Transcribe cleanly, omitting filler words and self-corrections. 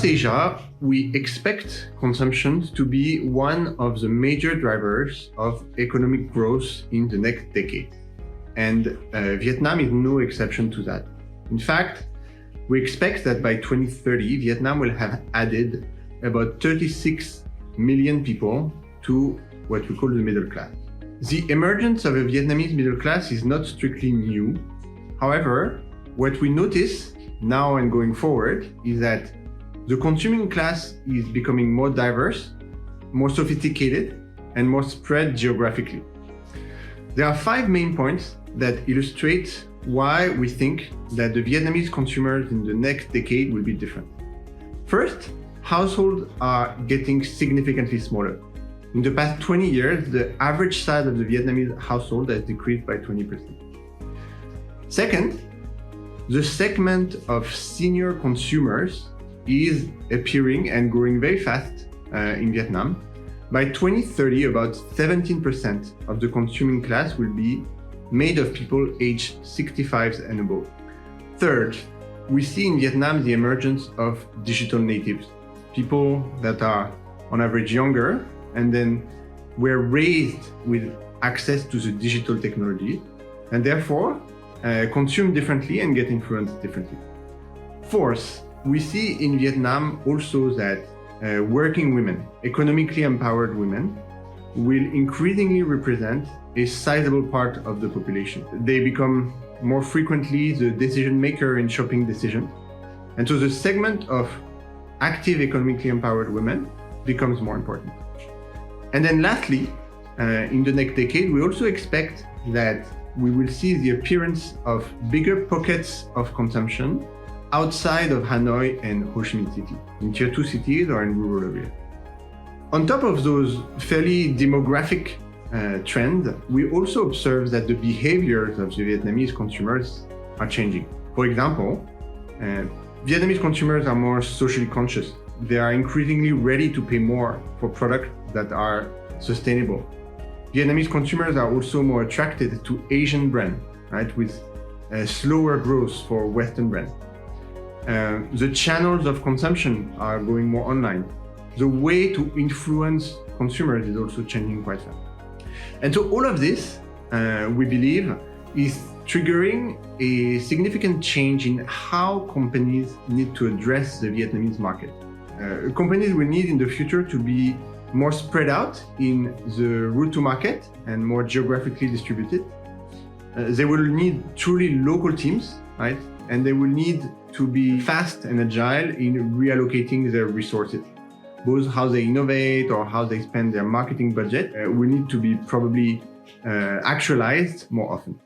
Across Asia, we expect consumption to be one of the major drivers of economic growth in the next decade. And Vietnam is no exception to that. In fact, we expect that by 2030, Vietnam will have added about 36 million people to what we call the middle class. The emergence of a Vietnamese middle class is not strictly new. However, what we notice now and going forward is that the consuming class is becoming more diverse, more sophisticated, and more spread geographically. There are 5 main points that illustrate why we think that the Vietnamese consumers in the next decade will be different. First, households are getting significantly smaller. In the past 20 years, the average size of the Vietnamese household has decreased by 20%. Second, the segment of senior consumers is appearing and growing very fast in Vietnam. By 2030, about 17% of the consuming class will be made of people aged 65 and above. Third, we see in Vietnam the emergence of digital natives, people that are on average younger and then were raised with access to the digital technology and therefore consume differently and get influenced differently. Fourth, we see in Vietnam also that working women, economically empowered women, will increasingly represent a sizable part of the population. They become more frequently the decision maker in shopping decisions. And so the segment of active economically empowered women becomes more important. And then lastly, in the next decade, we also expect that we will see the appearance of bigger pockets of consumption outside of Hanoi and Ho Chi Minh City, in Tier 2 cities or in rural areas. On top of those fairly demographic trends, we also observe that the behaviors of the Vietnamese consumers are changing. For example, Vietnamese consumers are more socially conscious. They are increasingly ready to pay more for products that are sustainable. Vietnamese consumers are also more attracted to Asian brands, right, with slower growth for Western brands. The channels of consumption are going more online. The way to influence consumers is also changing quite fast. And so all of this, we believe, is triggering a significant change in how companies need to address the Vietnamese market. Companies will need in the future to be more spread out in the route to market and more geographically distributed. They will need truly local teams, right? And they will need to be fast and agile in reallocating their resources. Both how they innovate or how they spend their marketing budget will need to be probably actualized more often.